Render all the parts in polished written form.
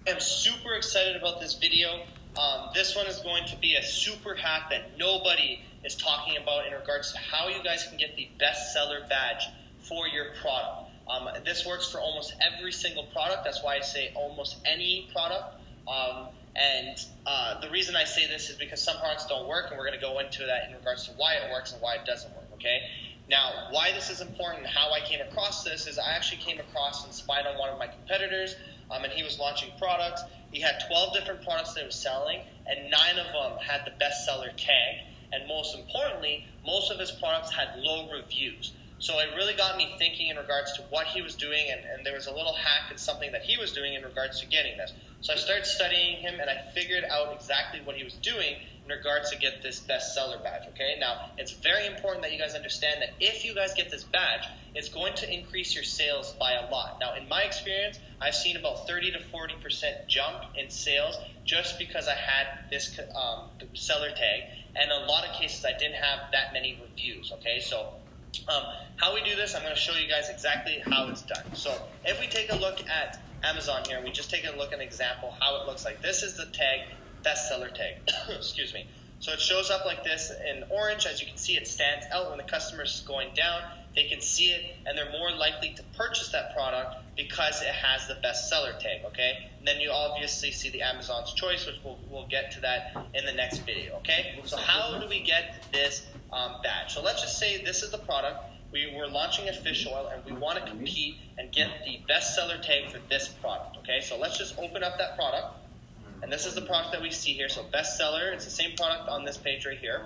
I'm super excited about this video. This one is going to be a super hack that nobody is talking about in regards to how you guys can get the bestseller badge for your product. This works for almost every single product. That's why I say almost any product. The reason I say this is because some products don't work, and we're going to go into that in regards to why it works and why it doesn't work, okay? Now, why this is important and how I came across this is I actually came across and spied on one of my competitors, and he was launching products. He had 12 different products that he was selling, and 9 of them had the bestseller tag. And most importantly, most of his products had low reviews. So it really got me thinking in regards to what he was doing, and there was a little hack and something that he was doing in regards to getting this. So I started studying him, and I figured out exactly what he was doing in regards to get this bestseller badge, okay? Now, it's very important that you guys understand that if you guys get this badge, it's going to increase your sales by a lot. Now, in my experience, I've seen about 30 to 40% jump in sales just because I had this seller tag, and in a lot of cases, I didn't have that many reviews, okay? So how we do this, I'm going to show you guys exactly how it's done. So if we take a look at Amazon here, we just take a look at an example how it looks like. This is the tag, bestseller tag. Excuse me. So it shows up like this in orange. As you can see, it stands out when the customer is going down. They can see it, and they're more likely to purchase that product because it has the bestseller tag, okay? And then you obviously see the Amazon's Choice, which we'll get to that in the next video, okay? So how do we get this badge? So let's just say this is the product. We were launching a fish oil, and we want to compete and get the bestseller tag for this product, okay? So let's just open up that product, and this is the product that we see here. So bestseller, it's the same product on this page right here.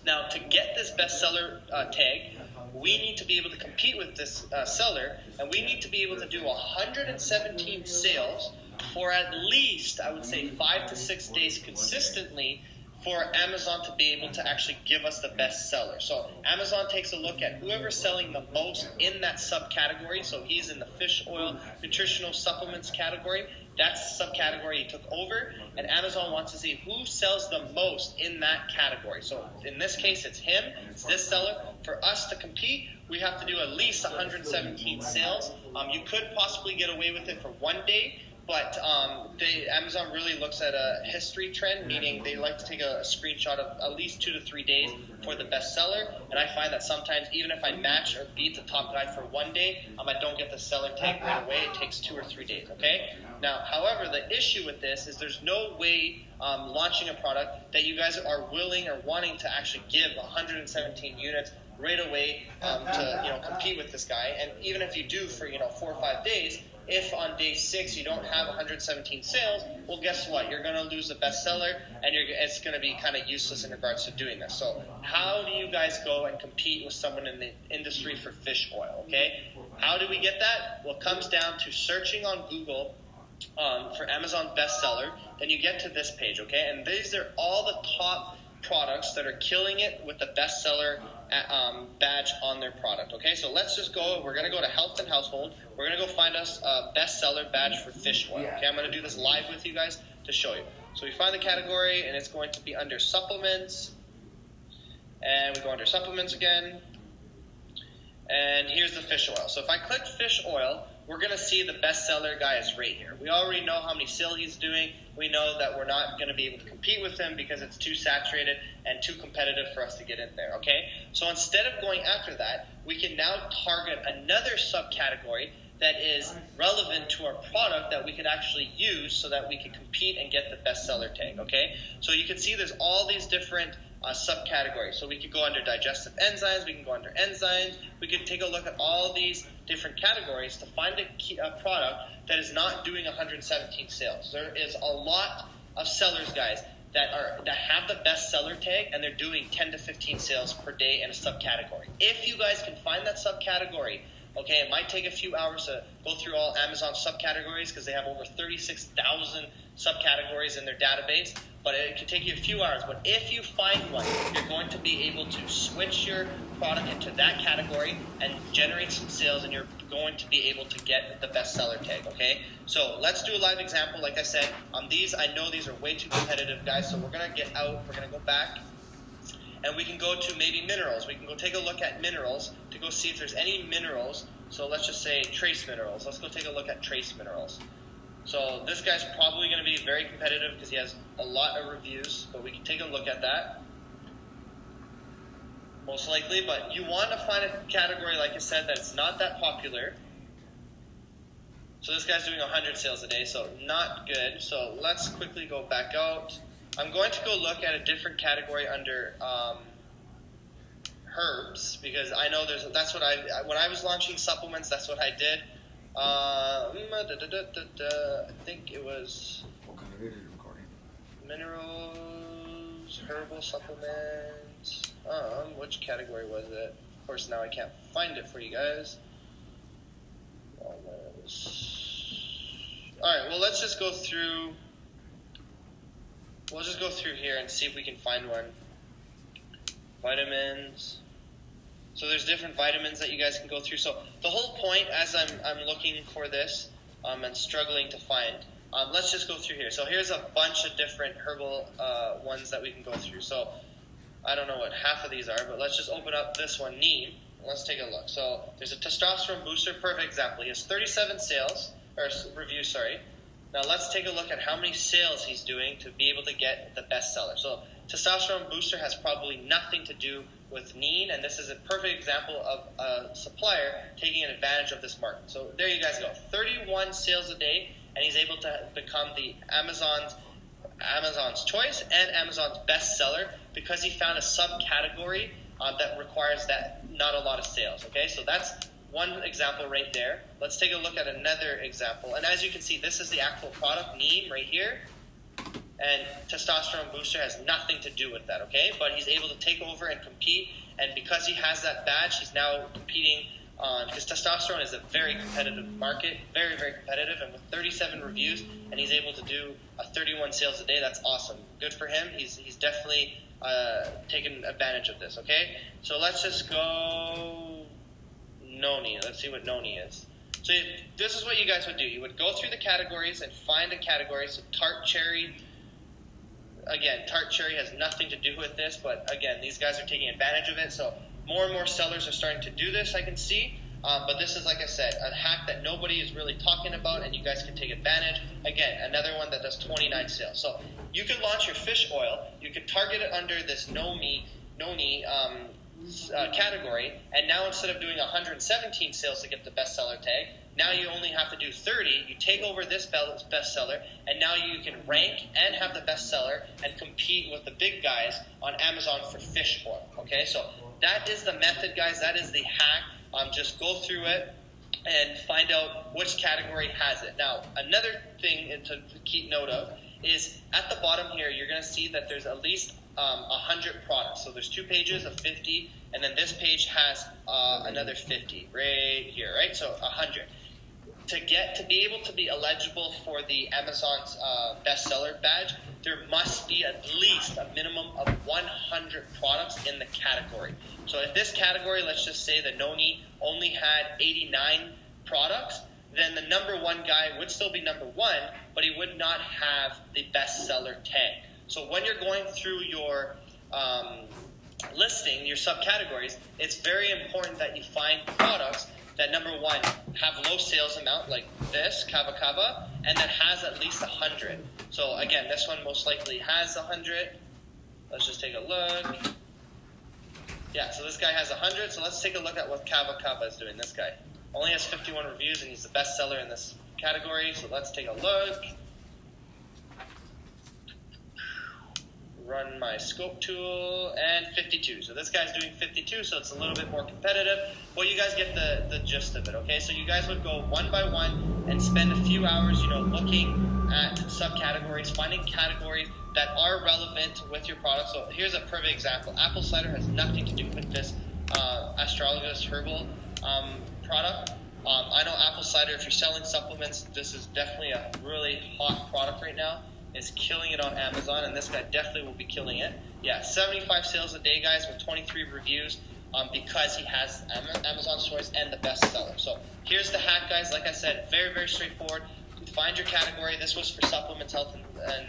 Now, to get this bestseller tag, we need to be able to compete with this seller, and we need to be able to do 117 sales for at least, I would say, 5 to 6 days consistently for Amazon to be able to actually give us the best seller. So Amazon takes a look at whoever's selling the most in that subcategory. So he's in the fish oil nutritional supplements category. That's the subcategory he took over, and Amazon wants to see who sells the most in that category. So in this case, it's him, it's this seller. For us to compete, we have to do at least 117 sales. You could possibly get away with it for 1 day, but Amazon really looks at a history trend, meaning they like to take a screenshot of at least 2 to 3 days for the bestseller. And I find that sometimes, even if I match or beat the top guy for 1 day, I don't get the seller tag right away. It takes 2 or 3 days, okay? Now, however, the issue with this is there's no way launching a product that you guys are willing or wanting to actually give 117 units right away to compete with this guy. And even if you do for 4 or 5 days, if on day 6 you don't have 117 sales, well, guess what? You're going to lose the bestseller, and it's going to be kind of useless in regards to doing this. So how do you guys go and compete with someone in the industry for fish oil, okay? How do we get that? Well, it comes down to searching on Google for Amazon bestseller. Then you get to this page, okay? And these are all the top products that are killing it with the bestseller badge on their product, okay? So let's just go, we're going to go to health and household. We're going to go find us a bestseller badge for fish oil, okay? I'm going to do this live with you guys to show you. So we find the category, and it's going to be under supplements, and we go under supplements again, and here's the fish oil. So if I click fish oil, we're going to see the bestseller guy is right here. We already know how many sales he's doing. We know that we're not going to be able to compete with him because it's too saturated and too competitive for us to get in there, okay? So instead of going after that, we can now target another subcategory that is relevant to our product that we could actually use so that we can compete and get the bestseller tag, okay? So you can see there's all these different subcategories. So we could go under digestive enzymes, we can go under enzymes, we could take a look at all these different categories to find a product that is not doing 117 sales. There is a lot of sellers, guys, that have the bestseller tag, and they're doing 10 to 15 sales per day in a subcategory. If you guys can find that subcategory, okay, it might take a few hours to go through all Amazon subcategories because they have over 36,000 subcategories in their database, but it could take you a few hours. But if you find one, you're going to be able to switch your product into that category and generate some sales, and you're going to be able to get the bestseller tag, okay? So let's do a live example. Like I said, on these, I know these are way too competitive, guys, so we're going to get out, we're going to go back, and we can go to maybe minerals. We can go take a look at minerals to go see if there's any minerals. So let's just say trace minerals. Let's go take a look at trace minerals. So this guy's probably going to be very competitive because he has a lot of reviews, but we can take a look at that. Most likely, but you want to find a category, like I said, that's not that popular. So this guy's doing 100 sales a day, so not good. So let's quickly go back out. I'm going to go look at a different category under herbs, because I know that's what when I was launching supplements, that's what I did. I think it was What kind of video are you recording? minerals, herbal supplements. Which category was it? Of course, now I can't find it for you guys. Alright, well, let's just go through. We'll just go through here and see if we can find one. Vitamins. So there's different vitamins that you guys can go through. So the whole point, as I'm looking for this and struggling to find, let's just go through here. So here's a bunch of different herbal ones that we can go through. So I don't know what half of these are, but let's just open up this one, neem. Let's take a look. So there's a testosterone booster, perfect example. He has 37 reviews, sorry. Now let's take a look at how many sales he's doing to be able to get the bestseller. So testosterone booster has probably nothing to do with neem, and this is a perfect example of a supplier taking advantage of this market. So there you guys go. 31 sales a day, and he's able to become the Amazon's choice and Amazon's bestseller because he found a subcategory that requires that not a lot of sales. Okay, so that's one example right there. Let's take a look at another example. And as you can see, this is the actual product, neem, right here. And testosterone booster has nothing to do with that, okay? But he's able to take over and compete. And because he has that badge, he's now competing on, because testosterone is a very competitive market, very, very competitive. And with 37 reviews, and he's able to do 31 sales a day, that's awesome. Good for him. He's definitely taken advantage of this, okay? So let's just go Noni. Let's see what Noni is. So this is what you guys would do. You would go through the categories and find a category. So tart cherry. Again, tart cherry has nothing to do with this, but again, these guys are taking advantage of it. So more and more sellers are starting to do this, I can see. But this is, like I said, a hack that nobody is really talking about, and you guys can take advantage. Again, another one that does 29 sales. So you can launch your fish oil. You can target it under this Noni category, and now instead of doing 117 sales to get the bestseller tag, now you only have to do 30. You take over this bestseller, and now you can rank and have the bestseller and compete with the big guys on Amazon for fish oil. Okay, so that is the method, guys. That is the hack. Just go through it and find out which category has it. Now, another thing to keep note of is at the bottom here, you're going to see that there's at least 100 products. So there's 2 pages of 50, and then this page has another 50 right here, right? So 100. To be able to be eligible for the Amazon's bestseller badge, there must be at least a minimum of 100 products in the category. So if this category, let's just say that Noni only had 89 products, then the number one guy would still be number one, but he would not have the bestseller tag. So when you're going through your listing, your subcategories, it's very important that you find products that, number one, have low sales amount, like this, Kava Kava, and that has at least 100. So again, this one most likely has 100. Let's just take a look. Yeah, so this guy has 100, so let's take a look at what Kava Kava is doing. This guy only has 51 reviews, and he's the best seller in this category, so let's take a look. Run my scope tool, and 52. So this guy's doing 52, so it's a little bit more competitive. Well, you guys get the gist of it, okay? So you guys would go one by one and spend a few hours, looking at subcategories, finding categories that are relevant with your product. So here's a perfect example. Apple cider has nothing to do with this Astragalus herbal product. I know apple cider, if you're selling supplements, this is definitely a really hot product right now. Is killing it on Amazon, and this guy definitely will be killing it. Yeah, 75 sales a day, guys, with 23 reviews because he has Amazon's choice and the bestseller. So here's the hack, guys. Like I said, very, very straightforward. Find your category. This was for supplements, health, and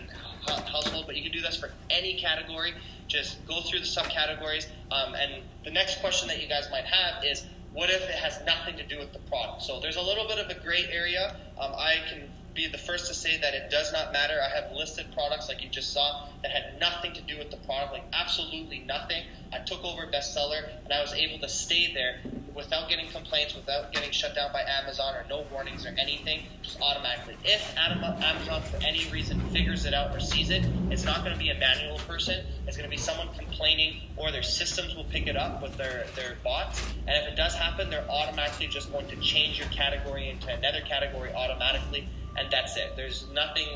household, but you can do this for any category. Just go through the subcategories. And the next question that you guys might have is, what if it has nothing to do with the product? So there's a little bit of a gray area. I can be the first to say that it does not matter. I have listed products like you just saw that had nothing to do with the product, like absolutely nothing. I took over bestseller, and I was able to stay there without getting complaints, without getting shut down by Amazon or no warnings or anything, just automatically. If Amazon for any reason figures it out or sees it, it's not going to be a manual person. It's going to be someone complaining, or their systems will pick it up with their bots. And if it does happen, they're automatically just going to change your category into another category automatically, and that's it. There's nothing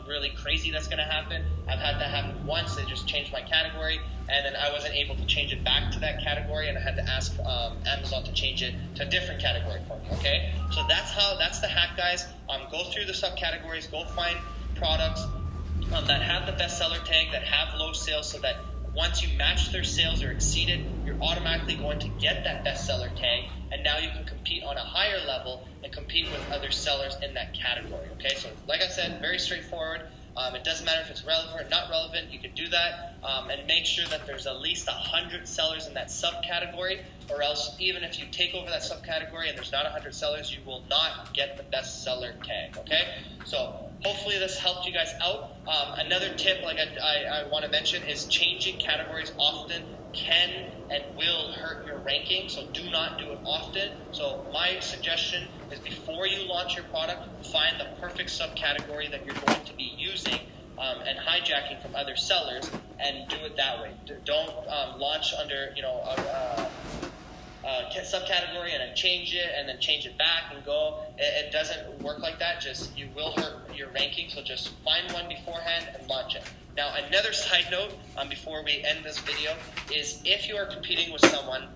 really crazy that's going to happen. I've had that happen once. They just changed my category, and then I wasn't able to change it back to that category, and I had to ask Amazon to change it to a different category for me, okay? So that's the hack, guys. Go through the subcategories, go find products that have the bestseller tag, that have low sales, so that once you match their sales or exceed it, you're automatically going to get that bestseller tag, and now you can compete on a higher level and compete with other sellers in that category, okay? So like I said, very straightforward. It doesn't matter if it's relevant or not relevant. You can do that, and make sure that there's at least 100 sellers in that subcategory, or else even if you take over that subcategory and there's not 100 sellers, you will not get the bestseller tag, okay? So hopefully this helped you guys out. Another tip, like I want to mention, is changing categories often can and will hurt your ranking, so do not do it often. So my suggestion is, before you launch your product, find the perfect subcategory that you're going to be using and hijacking from other sellers, and do it that way. Don't launch under subcategory and then change it back and go. It doesn't work like that. Just, you will hurt your ranking, so just find one beforehand and launch it. Now, another side note before we end this video is, if you are competing with someone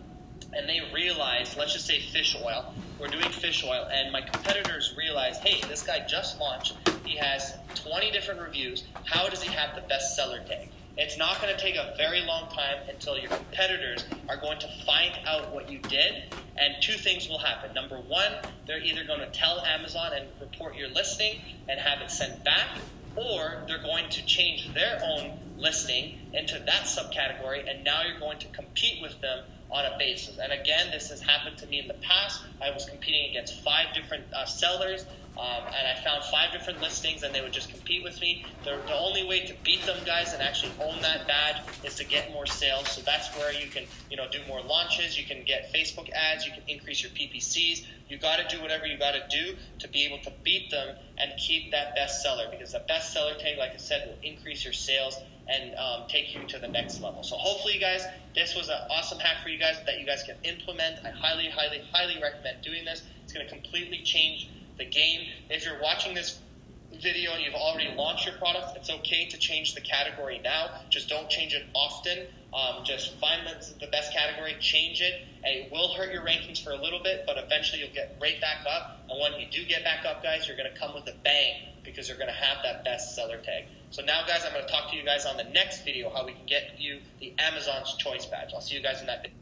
and they realize, let's just say fish oil, we're doing fish oil, and my competitors realize, hey, this guy just launched, he has 20 different reviews, how does he have the bestseller tag? It's not going to take a very long time until your competitors are going to find out what you did, and two things will happen. Number one, they're either going to tell Amazon and report your listing and have it sent back, or they're going to change their own listing into that subcategory, and now you're going to compete with them on a basis. And again, this has happened to me in the past. I was competing against 5 different sellers, and I found 5 different listings, and they would just compete with me. The only way to beat them, guys, and actually own that badge is to get more sales. So that's where you can, do more launches. You can get Facebook ads. You can increase your PPCs. You got to do whatever you got to do to be able to beat them and keep that bestseller, because the bestseller tag, like I said, will increase your sales and take you to the next level. So hopefully, you guys, this was an awesome hack for you guys that you guys can implement. I highly, highly, highly recommend doing this. It's going to completely change the game. If you're watching this video and you've already launched your product, it's okay to change the category now. Just don't change it often. Just find the best category, change it, and it will hurt your rankings for a little bit, but eventually you'll get right back up. And when you do get back up, guys, you're going to come with a bang, because you're going to have that bestseller tag. So now, guys, I'm going to talk to you guys on the next video how we can get you the Amazon's Choice badge. I'll see you guys in that video.